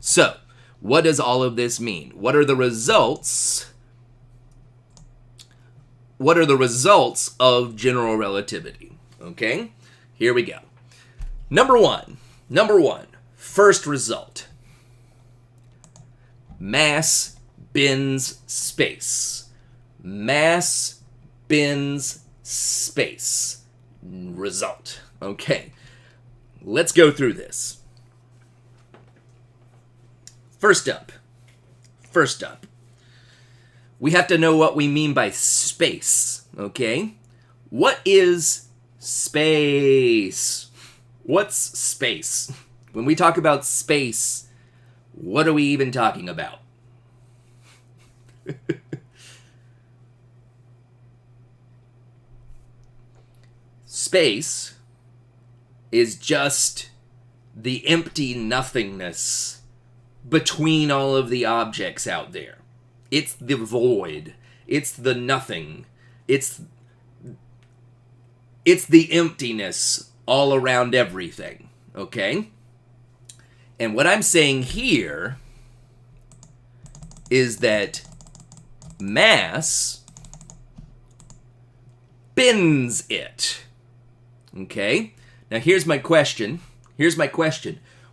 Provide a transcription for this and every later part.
So, what does all of this mean? What are the results? What are the results of general relativity? Okay, here we go. Number one, first result. Mass bends space. Mass bends space. Result. Okay, let's go through this. First up, we have to know what we mean by space, okay? What is space? What's space? When we talk about space, what are we even talking about? Space is just the empty nothingness between all of the objects out there. It's the void. It's the nothing. It's the emptiness all around everything, okay? And what I'm saying here is that mass bends it, okay? Now here's my question.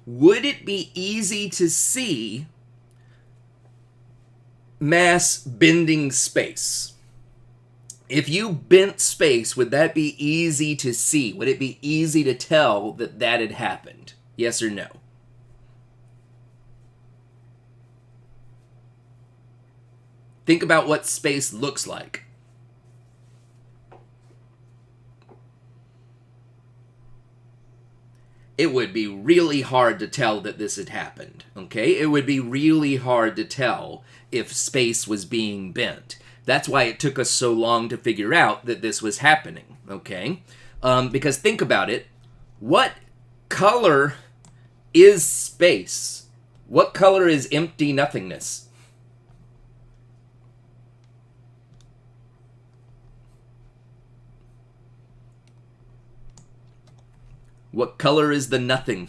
Would it be easy to see mass bending space? If you bent space, would that be easy to see? Would it be easy to tell that that had happened? Yes or no? Think about what space looks like. It would be really hard to tell that this had happened, okay? It would be really hard to tell if space was being bent. That's why it took us so long to figure out that this was happening, okay? Because think about it. What color is space? What color is empty nothingness? What color is the nothing?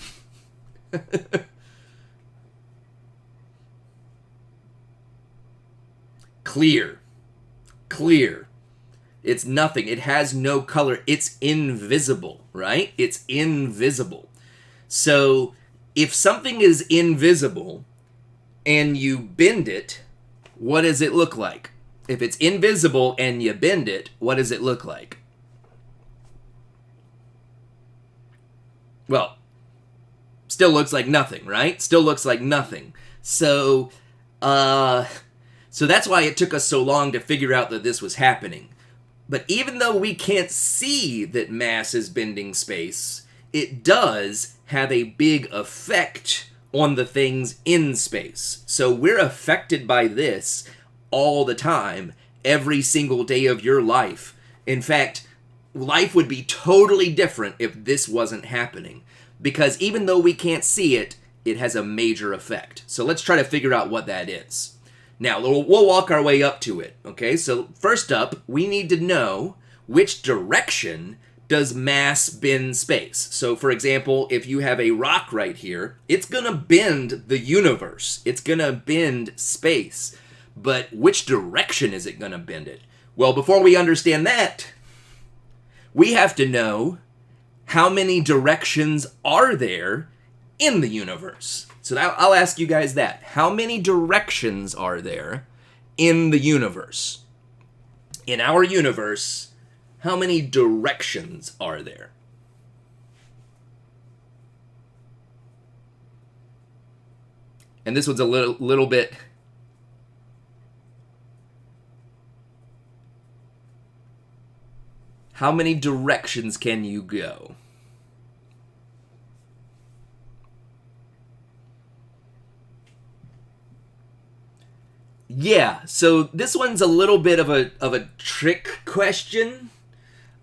Clear. It's nothing. It has no color. It's invisible, right? It's invisible. So if something is invisible and you bend it, what does it look like? If it's invisible and you bend it, what does it look like? Well, still looks like nothing, right? Still looks like nothing. So that's why it took us so long to figure out that this was happening. But even though we can't see that mass is bending space, it does have a big effect on the things in space. So we're affected by this all the time, every single day of your life. In fact, life would be totally different if this wasn't happening. Because even though we can't see it, it has a major effect. So let's try to figure out what that is. Now, we'll walk our way up to it, okay? So first up, we need to know which direction does mass bend space. So for example, if you have a rock right here, it's going to bend the universe. It's going to bend space. But which direction is it going to bend it? Well, before we understand that, we have to know how many directions are there in the universe. So I'll ask you guys that. How many directions are there in the universe? In our universe, how many directions are there? And this one's a little bit... How many directions can you go? Yeah, so this one's a little bit of a trick question.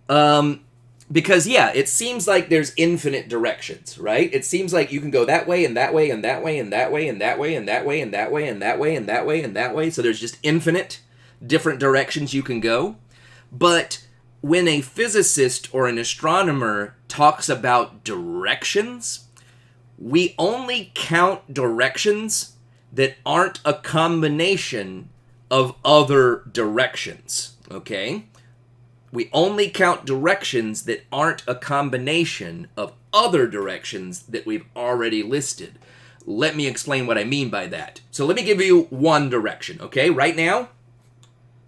Because yeah, it seems like there's infinite directions, right? It seems like you can go that way and that way and that way and that way and that way and that way and that way and that way and that way and that way. So there's just infinite different directions you can go. But when a physicist or an astronomer talks about directions, we only count directions that aren't a combination of other directions, okay? We only count directions that aren't a combination of other directions that we've already listed. Let me explain what I mean by that. So let me give you one direction, okay? Right now,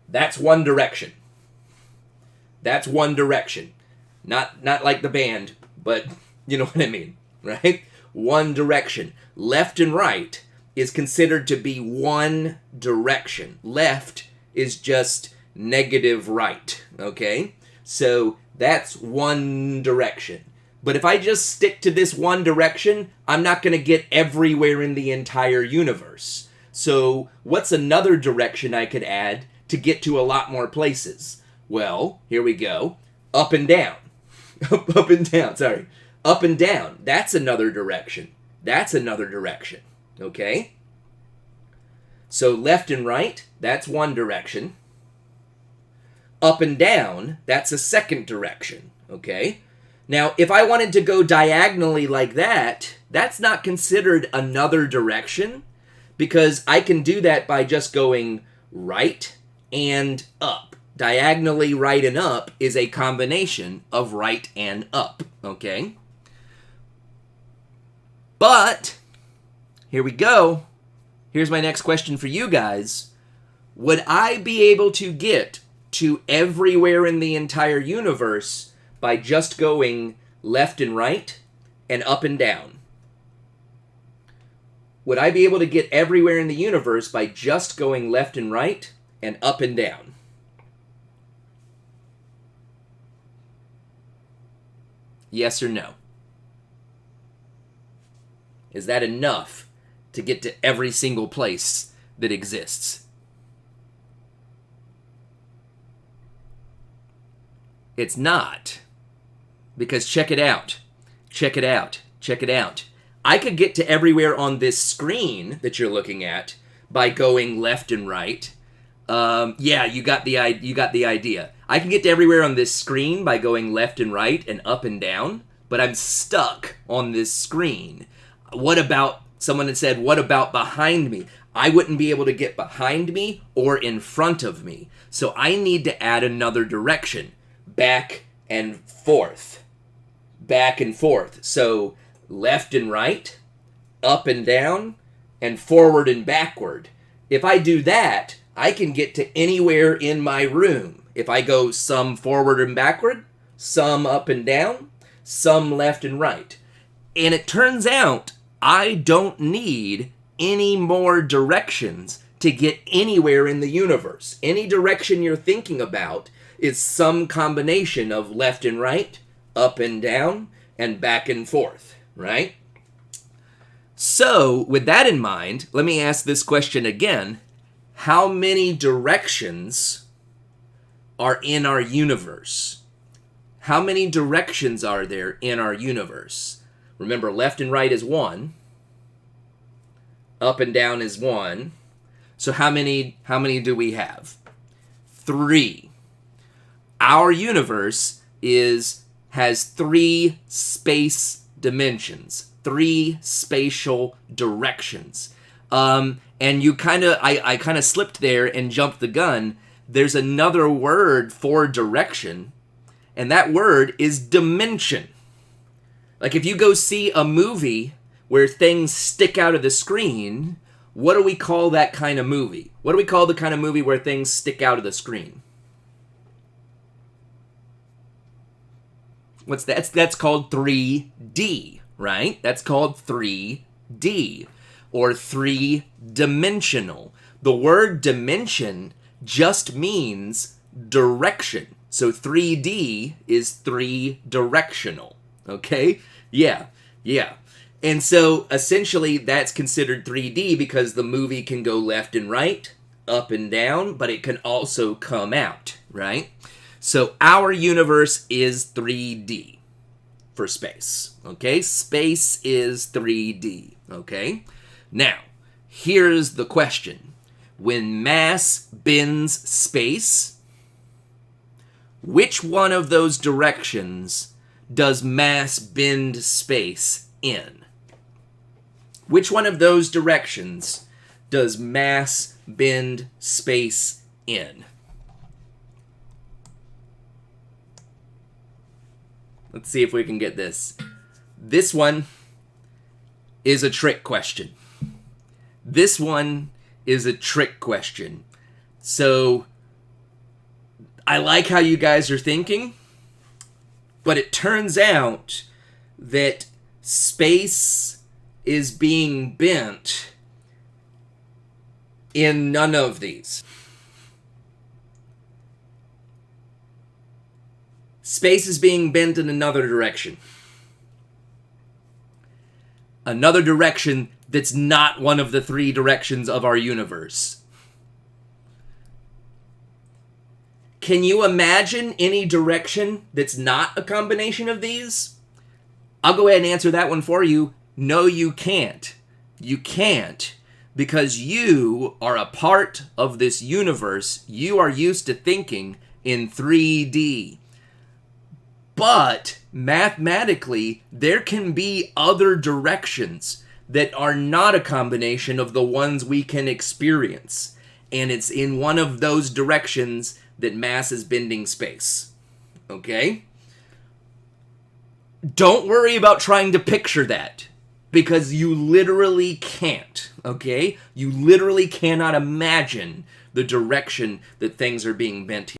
that's one direction. That's one direction. Not like the band, but you know what I mean, right? One direction. Left and right is considered to be one direction. Left is just negative right, okay? So that's one direction. But if I just stick to this one direction, I'm not going to get everywhere in the entire universe. So what's another direction I could add to get to a lot more places? Well, here we go. Up and down. Up and down, sorry. Up and down. That's another direction. That's another direction. Okay? So left and right, that's one direction. Up and down, that's a second direction. Okay? Now, if I wanted to go diagonally like that, that's not considered another direction because I can do that by just going right and up. Diagonally right and up is a combination of right and up. Okay? But, here we go. Here's my next question for you guys. Would I be able to get to everywhere in the entire universe by just going left and right and up and down? Would I be able to get everywhere in the universe by just going left and right and up and down? Yes or no? Is that enough to get to every single place that exists? It's not. Because check it out. Check it out. Check it out. I could get to everywhere on this screen that you're looking at by going left and right. Yeah, you got the idea. I can get to everywhere on this screen by going left and right and up and down, but I'm stuck on this screen. What about, someone had said, what about behind me? I wouldn't be able to get behind me or in front of me. So I need to add another direction. Back and forth. Back and forth. So left and right, up and down, and forward and backward. If I do that, I can get to anywhere in my room. If I go some forward and backward, some up and down, some left and right. And it turns out I don't need any more directions to get anywhere in the universe. Any direction you're thinking about is some combination of left and right, up and down, and back and forth, right? So, with that in mind, let me ask this question again. How many directions are in our universe? How many directions are there in our universe? Remember, left and right is one. Up and down is one. So how many do we have? 3. Our universe has 3 space dimensions, 3 spatial directions. And you I kind of slipped there and jumped the gun. There's another word for direction, and that word is dimension. Like if you go see a movie where things stick out of the screen, what do we call that kind of movie? What do we call the kind of movie where things stick out of the screen? What's that? That's called 3D, right? That's called 3D or 3-dimensional. The word dimension just means direction. So 3D is 3-directional. Okay? Yeah. And so essentially that's considered 3D because the movie can go left and right, up and down, but it can also come out, right? So our universe is 3D for space, okay? Space is 3D, okay? Now, here's the question. When mass bends space, which one of those directions does mass bend space in? Which one of those directions does mass bend space in? Let's see if we can get this. This one is a trick question. This one is a trick question. So, I like how you guys are thinking, but it turns out that space is being bent in none of these. Space is being bent in another direction. Another direction that's not one of the three directions of our universe. Can you imagine any direction that's not a combination of these? I'll go ahead and answer that one for you. No, you can't. You can't, because you are a part of this universe. You are used to thinking in 3D. But mathematically, there can be other directions that are not a combination of the ones we can experience. And it's in one of those directions that mass is bending space. Okay? Don't worry about trying to picture that, because you literally can't. Okay? You literally cannot imagine the direction that things are being bent here.